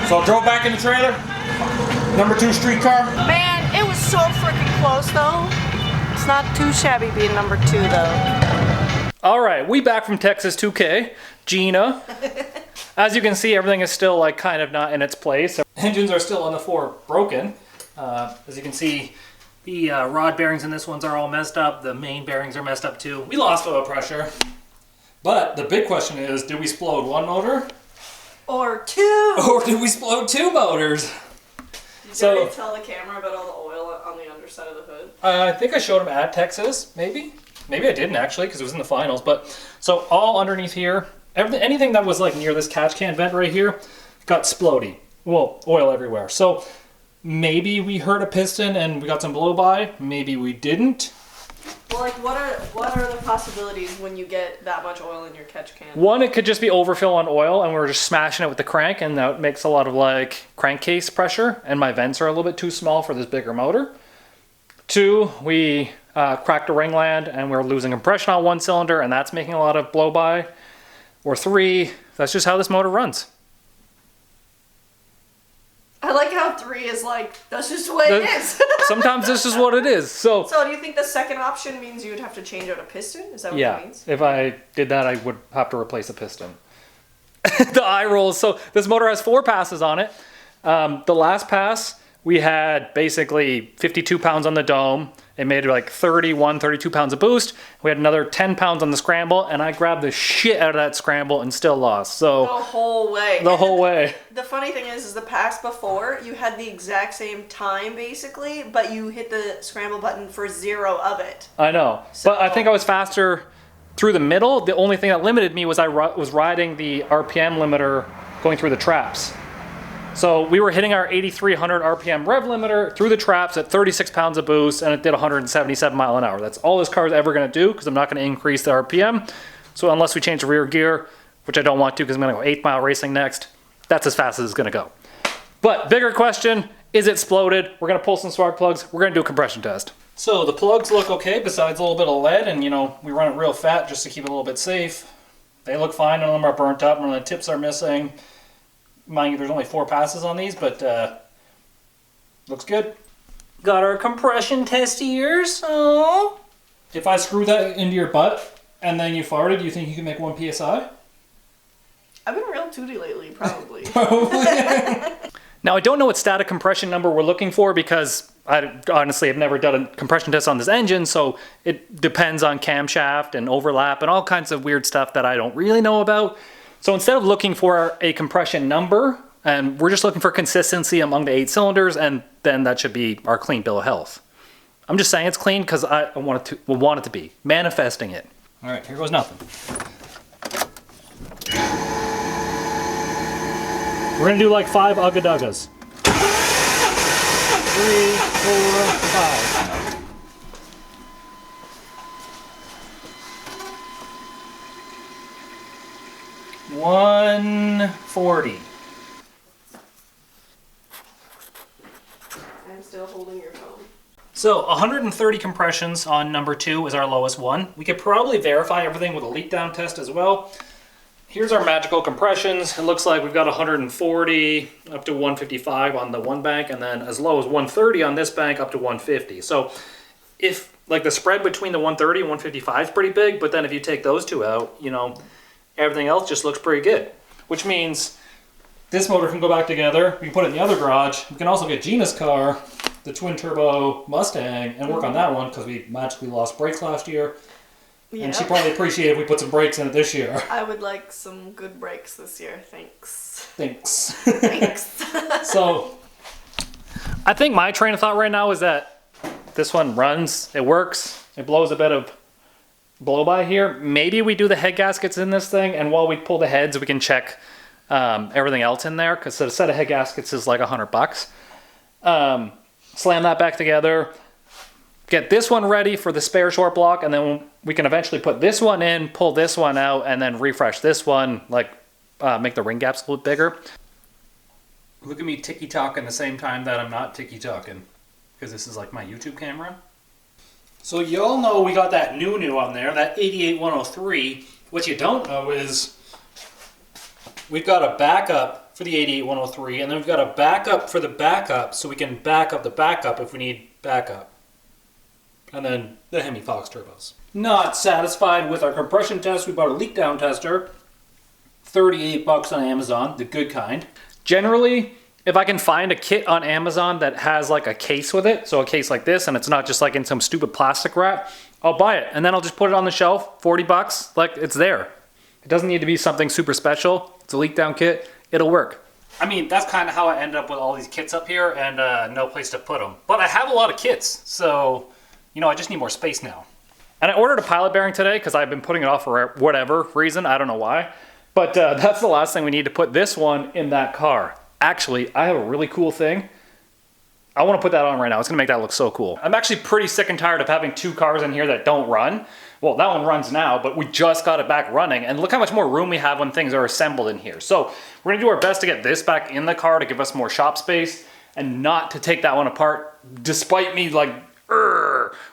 So I drove back in the trailer. Number 2 street car. Man, it was so freaking close though. It's not too shabby being number 2 though. All right, we back from Tx2k. Gina. As you can see, everything is still like kind of not in its place. Engines are still on the floor broken. As you can see, the rod bearings in this ones are all messed up. The main bearings are messed up too. We lost oil pressure. But the big question is, did we explode one motor? Or 2? Or did we explode 2 motors? Did you already tell the camera about all the oil on the underside of the hood? I think I showed them at Texas, maybe. Maybe I didn't actually, because it was in the finals. But so all underneath here, anything that was like near this catch can vent right here got splody. Well, oil everywhere. So maybe we hurt a piston and we got some blow by. Maybe we didn't. Well, like what are the possibilities when you get that much oil in your catch can? One, it could just be overfill on oil and we're just smashing it with the crank, and that makes a lot of like crankcase pressure, and my vents are a little bit too small for this bigger motor. 2, we cracked a ringland and we're losing compression on one cylinder, and that's making a lot of blow by. Or 3, that's just how this motor runs. I like how 3 is like, that's just the way it is. Sometimes this is what it is. So do you think the second option means you would have to change out a piston? Is that what it means? If I did that, I would have to replace a piston. The eye rolls. So this motor has 4 passes on it. The last pass, we had basically 52 pounds on the dome. It made like 32 pounds of boost. We had another 10 pounds on the scramble, and I grabbed the shit out of that scramble and still lost. So the whole way. The whole way. The funny thing is the pass before, you had the exact same time basically, but you hit the scramble button for 0 of it. I know. So, but I think I was faster through the middle. The only thing that limited me was I was riding the RPM limiter going through the traps. So we were hitting our 8,300 RPM rev limiter through the traps at 36 pounds of boost, and it did 177 mile an hour. That's all this car is ever going to do, because I'm not going to increase the RPM. So unless we change the rear gear, which I don't want to because I'm going to go 8-mile racing next, that's as fast as it's going to go. But bigger question, is it exploded? We're going to pull some spark plugs. We're going to do a compression test. So the plugs look okay, besides a little bit of lead, and we run it real fat just to keep it a little bit safe. They look fine. None of them are burnt up. None of the tips are missing. Mind you, there's only 4 passes on these, but looks good. Got our compression test here, so... If I screw that into your butt and then you farted, do you think you can make 1 PSI? I've been real tooty lately, probably. Now, I don't know what static compression number we're looking for, because I honestly have never done a compression test on this engine, so it depends on camshaft and overlap and all kinds of weird stuff that I don't really know about. So instead of looking for a compression number, and we're just looking for consistency among the 8 cylinders, and then that should be our clean bill of health. I'm just saying it's clean because I want it to be. Manifesting it. All right, here goes nothing. We're gonna do like 5 ugga-duggas. 3, 4, 5. 140. I'm still holding your phone. So 130 compressions on number 2 is our lowest one. We could probably verify everything with a leak down test as well. Here's our magical compressions. It looks like we've got 140 up to 155 on the one bank, and then as low as 130 on this bank up to 150. So if like the spread between the 130 and 155 is pretty big, but then if you take those 2 out, everything else just looks pretty good. Which means this motor can go back together. We can put it in the other garage. We can also get Gina's car, the twin turbo Mustang, and work on that one, because we magically lost brakes last year. Yeah. And she probably appreciated if we put some brakes in it this year. I would like some good brakes this year, thanks. Thanks. Thanks. So, I think my train of thought right now is that this one runs, it works, it blows a bit of blow by here. Maybe we do the head gaskets in this thing, and while we pull the heads, we can check everything else in there, because a set of head gaskets is like $100. Slam that back together, get this one ready for the spare short block, and then we can eventually put this one in, pull this one out, and then refresh this one, like make the ring gaps a little bigger. Look at me ticky-talking the same time that I'm not ticky-talking, because this is like my YouTube camera. So you all know we got that new on there, that 88103. What you don't know is we've got a backup for the 88103, and then we've got a backup for the backup, so we can back up the backup if we need backup. And then the Hemi Fox turbos. Not satisfied with our compression test, we bought a leak down tester. 38 bucks on Amazon, the good kind. Generally, if I can find a kit on Amazon that has like a case with it, so a case like this, and it's not just like in some stupid plastic wrap, I'll buy it. And then I'll just put it on the shelf, 40 bucks, like it's there. It doesn't need to be something super special. It's a leak down kit, it'll work. I mean, that's kind of how I ended up with all these kits up here and no place to put them. But I have a lot of kits, so, you know, I just need more space now. And I ordered a pilot bearing today because I've been putting it off for whatever reason, I don't know why. But that's the last thing we need to put this one in that car. Actually, I have a really cool thing. I want to put that on right now. It's going to make that look so cool. I'm actually pretty sick and tired of having 2 cars in here that don't run. Well, that one runs now, but we just got it back running. And look how much more room we have when things are assembled in here. So we're going to do our best to get this back in the car to give us more shop space and not to take that one apart, despite me like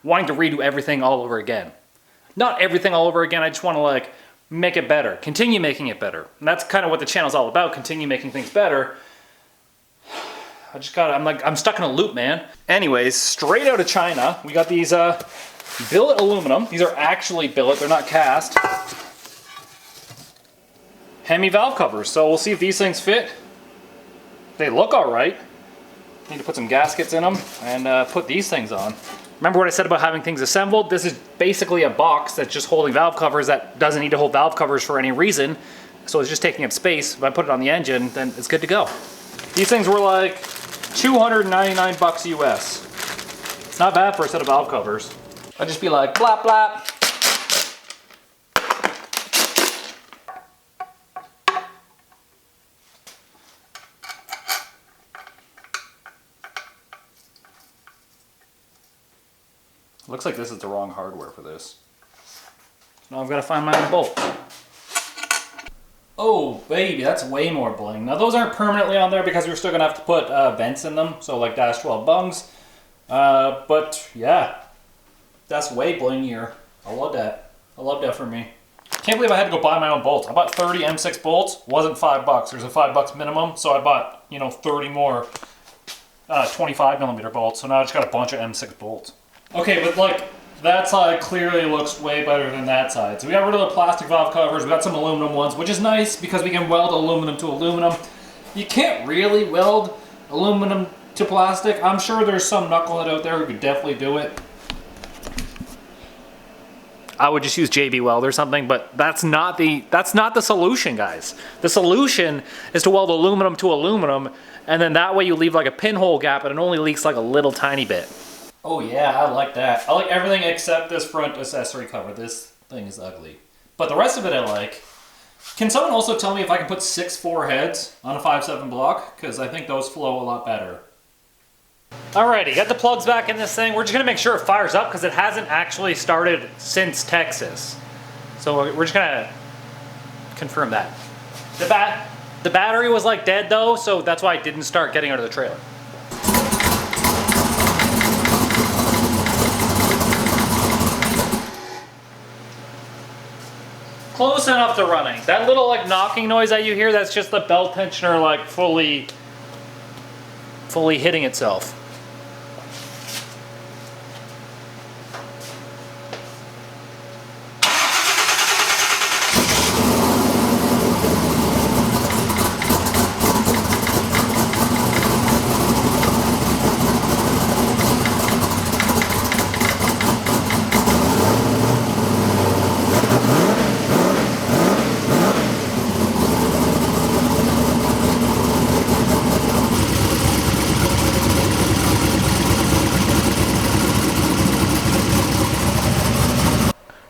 wanting to redo everything all over again. Not everything all over again. I just want to like make it better, continue making it better. And that's kind of what the channel's all about, continue making things better. I'm stuck in a loop, man. Anyways, straight out of China, we got these billet aluminum. These are actually billet, they're not cast. Hemi valve covers, so we'll see if these things fit. They look all right. Need to put some gaskets in them and put these things on. Remember what I said about having things assembled? This is basically a box that's just holding valve covers that doesn't need to hold valve covers for any reason. So it's just taking up space. If I put it on the engine, then it's good to go. These things were like 299 bucks US. It's not bad for a set of valve covers. I'd just be like, blap, blap. Looks like this is the wrong hardware for this. Now I've got to find my own bolt. Oh, baby, that's way more bling. Now those aren't permanently on there because we're still gonna have to put vents in them, so like dash 12 bungs. But yeah, that's way blingier. I love that. I love that for me. Can't believe I had to go buy my own bolts. I bought 30 M6 bolts, wasn't $5. There's a $5 minimum, so I bought, you know, 30 more 25mm bolts. So now I just got a bunch of M6 bolts. Okay, but like, that side clearly looks way better than that side. So we got rid of the plastic valve covers, we got some aluminum ones, which is nice because we can weld aluminum to aluminum. You can't really weld aluminum to plastic. I'm sure there's some knucklehead out there who could definitely do it. I would just use JB Weld or something, but that's not the solution, guys. The solution is to weld aluminum to aluminum, and then that way you leave like a pinhole gap and it only leaks like a little tiny bit. Oh yeah, I like that. I like everything except this front accessory cover. This thing is ugly. But the rest of it I like. Can someone also tell me if I can put 6.4 heads on a 5.7 block? Because I think those flow a lot better. Alrighty, got the plugs back in this thing. We're just gonna make sure it fires up because it hasn't actually started since Texas. So we're just gonna confirm that. The battery was like dead though, so that's why I didn't start getting out of the trailer. Close enough to running. That little like knocking noise that you hear, that's just the belt tensioner like fully hitting itself.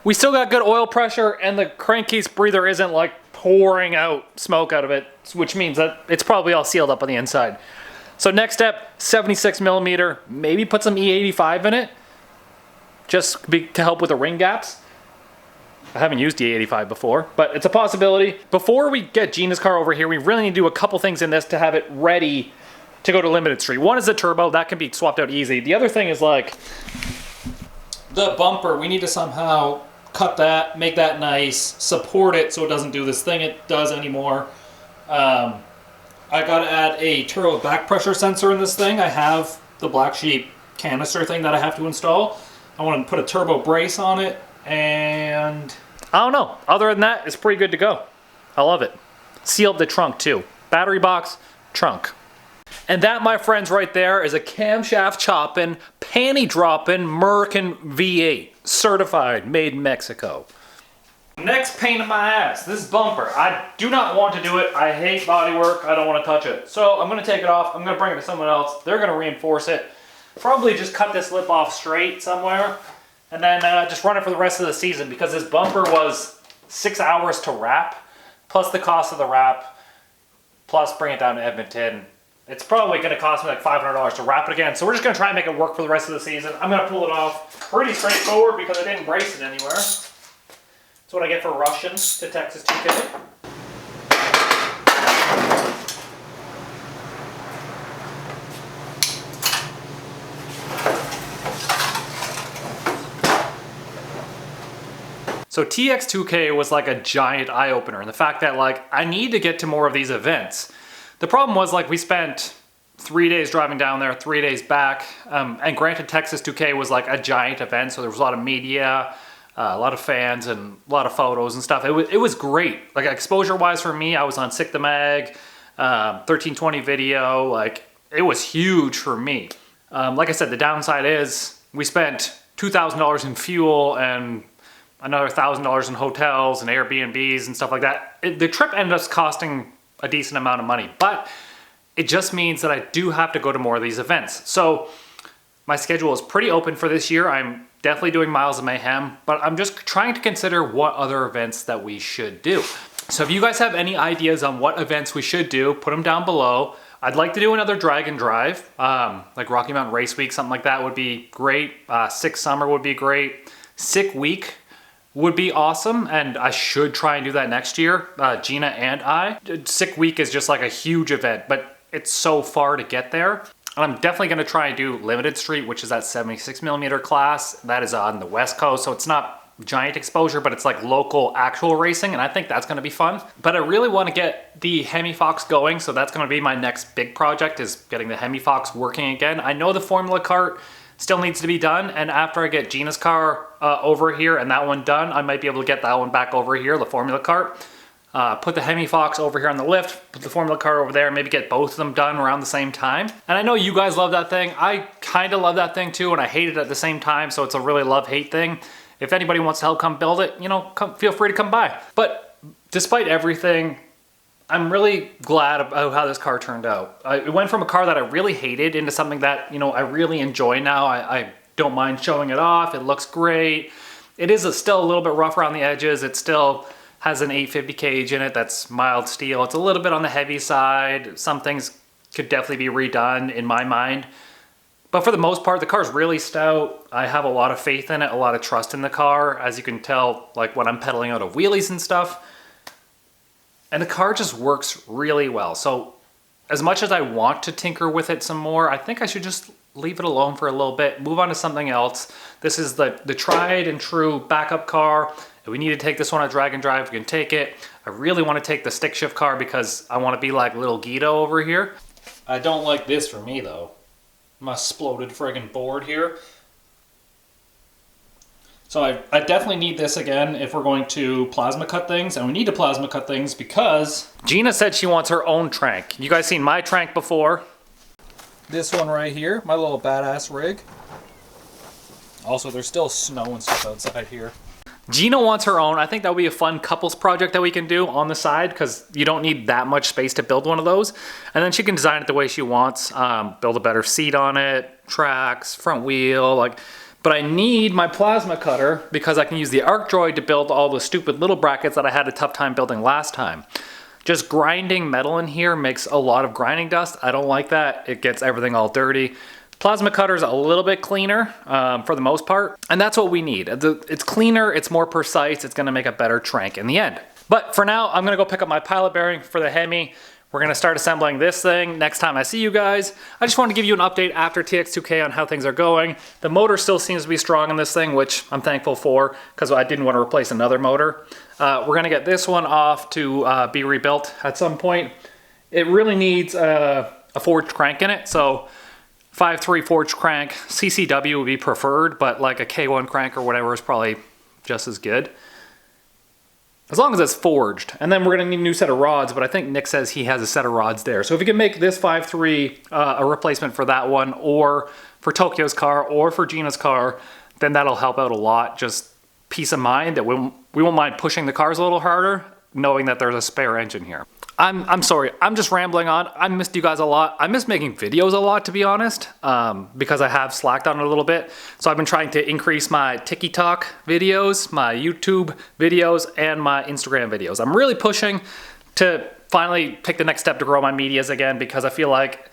We still got good oil pressure and the crankcase breather isn't like pouring out smoke out of it, which means that it's probably all sealed up on the inside. So next step, 76mm, maybe put some E85 in it, just to help with the ring gaps. I haven't used E85 before, but it's a possibility. Before we get Gina's car over here, we really need to do a couple things in this to have it ready to go to Limited Street. One is the turbo, that can be swapped out easy. The other thing is like the bumper, we need to somehow cut that, make that nice, support it so it doesn't do this thing it does anymore. I gotta add a turbo back pressure sensor in this thing. I have the Black Sheep canister thing that I have to install. I want to put a turbo brace on it, and I don't know. Other than that, it's pretty good to go. I love it. Sealed the trunk too. Battery box, trunk. And that, my friends, right there is a camshaft chopping, panty dropping American V8. Certified, made in Mexico. Next pain in my ass, this bumper. I do not want to do it. I hate body work. I don't want to touch it. So I'm going to take it off. I'm going to bring it to someone else. They're going to reinforce it. Probably just cut this lip off straight somewhere. And then just run it for the rest of the season, because this bumper was 6 hours to wrap, plus the cost of the wrap, plus bring it down to Edmonton. It's probably going to cost me like $500 to wrap it again. So we're just going to try and make it work for the rest of the season. I'm going to pull it off. Pretty straightforward because I didn't brace it anywhere. That's what I get for rushing to Tx2k. So Tx2k was like a giant eye-opener, and the fact that like I need to get to more of these events. The problem was like we spent 3 days driving down there, 3 days back, and granted Tx2k was like a giant event, so there was a lot of media, a lot of fans, and a lot of photos and stuff. It was great. Like exposure-wise for me, I was on Sick the Mag, 1320 video, like it was huge for me. Like I said, the downside is we spent $2,000 in fuel and another $1,000 in hotels and Airbnbs and stuff like that. The trip ended up costing a decent amount of money, but it just means that I do have to go to more of these events. So my schedule is pretty open for this year. I'm definitely doing Miles of Mayhem, but I'm just trying to consider what other events that we should do. So if you guys have any ideas on what events we should do, put them down below. I'd like to do another drag and drive, like Rocky Mountain Race Week, something like that would be great. Sick Summer would be great. Sick Week would be awesome, and I should try and do that next year, Gina and I. Sick Week is just like a huge event, but it's so far to get there. And I'm definitely gonna try and do Limited Street, which is that 76mm class. That is on the West Coast, so it's not giant exposure, but it's like local actual racing, and I think that's gonna be fun. But I really wanna get the Hemi Fox going, so that's gonna be my next big project, is getting the Hemi Fox working again. I know the Formula Cart still needs to be done, and after I get Gina's car over here and that one done, I might be able to get that one back over here, the Formula Cart. Put the Hemi Fox over here on the lift, put the Formula Cart over there, maybe get both of them done around the same time. And I know you guys love that thing. I kind of love that thing too, and I hate it at the same time, so it's a really love-hate thing. If anybody wants to help come build it, you know, feel free to come by. But despite everything, I'm really glad about how this car turned out. It went from a car that I really hated into something that, you know, I really enjoy now. I don't mind showing it off. It looks great. It is still a little bit rough around the edges. It still has an 850 cage in it that's mild steel. It's a little bit on the heavy side. Some things could definitely be redone in my mind. But for the most part, the car's really stout. I have a lot of faith in it, a lot of trust in the car, as you can tell, like when I'm pedaling out of wheelies and stuff. And the car just works really well. So as much as I want to tinker with it some more, I think I should just leave it alone for a little bit, move on to something else. This is the tried and true backup car. If we need to take this one on a drag and drive, we can take it. I really want to take the stick shift car because I want to be like little Guido over here. I don't like this for me though. My exploded friggin' board here. So I definitely need this again if we're going to plasma cut things, and we need to plasma cut things because Gina said she wants her own trank. You guys seen my trank before? This one right here, my little badass rig. Also, there's still snow and stuff outside here. Gina wants her own. I think that would be a fun couples project that we can do on the side because you don't need that much space to build one of those. And then she can design it the way she wants, build a better seat on it, tracks, front wheel, like. But I need my plasma cutter because I can use the arc droid to build all the stupid little brackets that I had a tough time building last time. Just grinding metal in here makes a lot of grinding dust. I don't like that. It gets everything all dirty. Plasma cutter is a little bit cleaner for the most part, and that's what we need. It's cleaner, it's more precise, it's gonna make a better trank in the end. But for now, I'm gonna go pick up my pilot bearing for the Hemi. We're gonna start assembling this thing next time I see you guys. I just want to give you an update after Tx2k on how things are going. The motor still seems to be strong in this thing, which I'm thankful for because I didn't want to replace another motor. We're gonna get this one off to be rebuilt at some point. it really needs a forged crank in it. So 5.3 forged crank, CCW would be preferred, but like a K1 crank or whatever is probably just as good. As long as it's forged. And then we're gonna need a new set of rods, but I think Nick says he has a set of rods there. So if you can make this 5.3 a replacement for that one, or for Tokyo's car, or for Gina's car, then that'll help out a lot. Just peace of mind that we won't mind pushing the cars a little harder, knowing that there's a spare engine here. I'm sorry, I'm just rambling on. I missed you guys a lot. I miss making videos a lot, to be honest, because I have slacked on it a little bit. So I've been trying to increase my TikTok videos, my YouTube videos, and my Instagram videos. I'm really pushing to finally take the next step to grow my medias again, because I feel like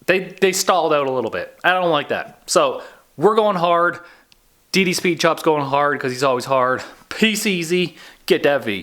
they stalled out a little bit. I don't like that. So we're going hard. DD Speed Chop's going hard because he's always hard. Peace easy. Get that V.